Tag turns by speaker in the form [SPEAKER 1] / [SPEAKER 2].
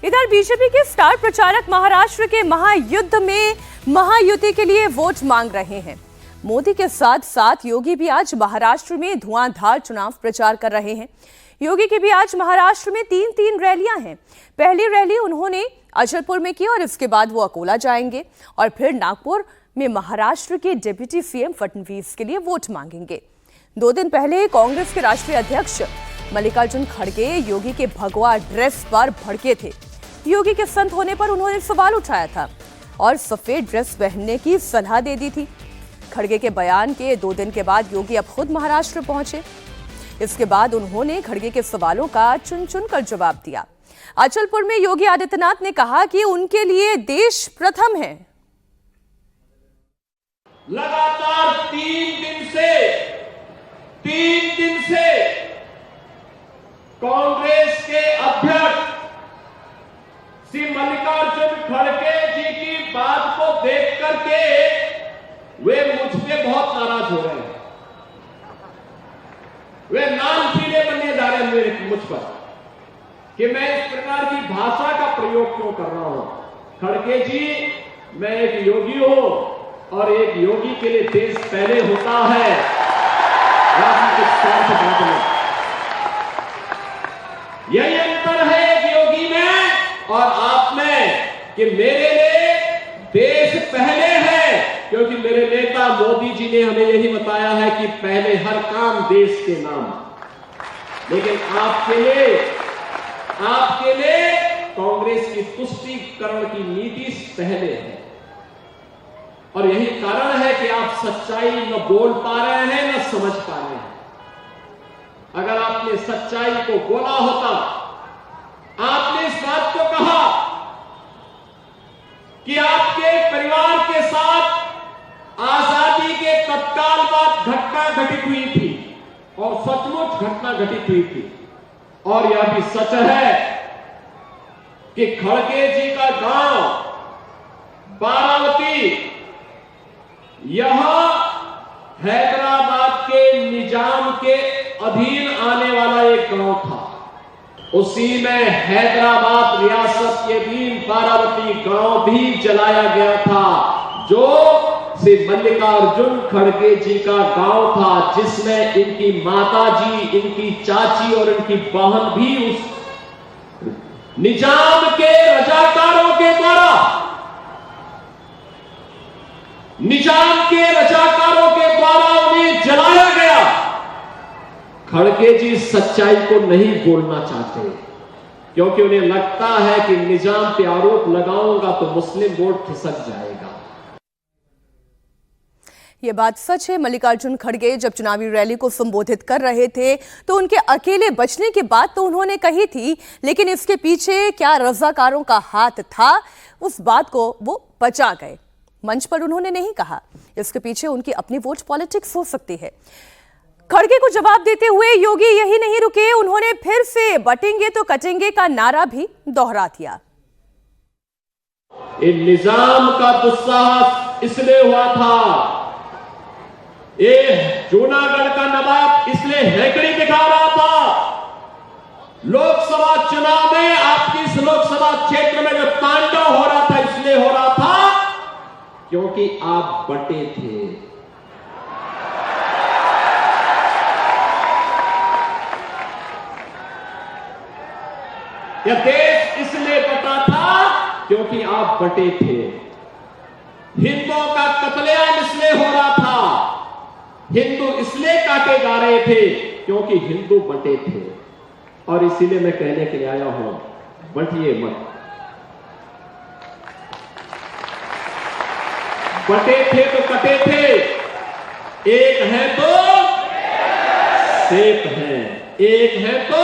[SPEAKER 1] इधर बीजेपी के स्टार प्रचारक महाराष्ट्र के महायुद्ध में महायुति के लिए वोट मांग रहे हैं। मोदी के साथ साथ योगी भी आज महाराष्ट्र में धुआंधार चुनाव प्रचार कर रहे हैं। योगी की भी आज महाराष्ट्र में तीन रैलियां हैं। पहली रैली उन्होंने अचलपुर में की और इसके बाद वो अकोला जाएंगे और फिर नागपुर में महाराष्ट्र के डिप्टी सीएम फडणवीस के लिए वोट मांगेंगे। 2 दिन पहले कांग्रेस के राष्ट्रीय अध्यक्ष मल्लिकार्जुन खड़गे योगी के भगवा ड्रेस पर भड़के थे। योगी के संत होने पर उन्होंने सवाल उठाया था और सफेद ड्रेस पहनने की सलाह दे दी थी। खड़गे के बयान के 2 दिन के बाद योगी अब खुद महाराष्ट्र पहुंचे। इसके बाद उन्होंने खड़गे के सवालों का चुन चुन कर जवाब दिया। अचलपुर में योगी आदित्यनाथ ने कहा कि उनके लिए देश प्रथम है।
[SPEAKER 2] लगातार 3 दिन से कांग्रेस के अध्यक्ष श्री मल्लिकार्जुन खड़गे जी की बात को देख करके वे मुझ पे बहुत नाराज हो रहे हैं। वे नाम पीले बनने जा रहे हैं मेरे मुझ पर कि मैं इस प्रकार की भाषा का प्रयोग क्यों कर रहा हूं। खड़गे जी, मैं एक योगी हूं और एक योगी के लिए देश पहले होता है। यही अंतर है एक योगी में और आप में कि मेरे लिए देश पहले है, क्योंकि मेरे नेता मोदी जी ने हमें यही बताया है कि पहले हर काम देश के नाम। लेकिन आपके लिए कांग्रेस की तुष्टीकरण की नीति पहले है और यही कारण है कि आप सच्चाई न बोल पा रहे हैं न समझ पा रहे हैं। अगर आपने सच्चाई को बोला होता, आपने इस बात को कहा कि आपके परिवार के साथ आजादी के तत्काल बाद घटना घटित हुई थी और सचमुच घटना घटित हुई थी, और यह भी सच है कि खड़गे जी का गांव बारावती यह हैदराबाद के निजाम के अधीन आने वाला एक गांव था। उसी में हैदराबाद रियासत के अधीन बारावती गांव भी जलाया गया था, जो श्री मल्लिकार्जुन खड़गे जी का गांव था, जिसमें इनकी माता जी, इनकी चाची और इनकी बहन भी उस निजाम के रजाकारों के द्वारा उन्हें जलाया गया। खड़गे जी सच्चाई को नहीं बोलना चाहते, क्योंकि उन्हें लगता है कि निजाम पे आरोप लगाऊंगा तो मुस्लिम वोट खिसक जाएगा।
[SPEAKER 1] ये बात सच है। मल्लिकार्जुन खड़गे जब चुनावी रैली को संबोधित कर रहे थे तो उनके अकेले बचने की बात तो उन्होंने कही थी, लेकिन इसके पीछे क्या रजाकारों का हाथ था, उस बात को वो बचा गए। मंच पर उन्होंने नहीं कहा। इसके पीछे उनकी अपनी वोट पॉलिटिक्स हो सकती है। खड़गे को जवाब देते हुए योगी यही नहीं रुके, उन्होंने फिर से बटेंगे तो कटेंगे का नारा भी दोहरा दिया।
[SPEAKER 2] निजाम का दुस्साहस इसलिए हुआ था, ये जूनागढ़ का नवाब इसलिए हैकड़ी दिखा रहा था। लोकसभा चुनाव में आपकी इस लोकसभा क्षेत्र में जो तांडव हो रहा था, इसलिए हो रहा था क्योंकि आप बटे थे। यह देश इसलिए बटा था क्योंकि आप बटे थे। हिंदुओं का कत्लेआम इसलिए हो रहा था, हिंदू इसलिए काटे जा रहे थे क्योंकि हिंदू बटे थे। और इसीलिए मैं कहने के लिए आया हूं, बटिए मत। बटे थे तो कटे थे, एक है तो सेफ है, एक है तो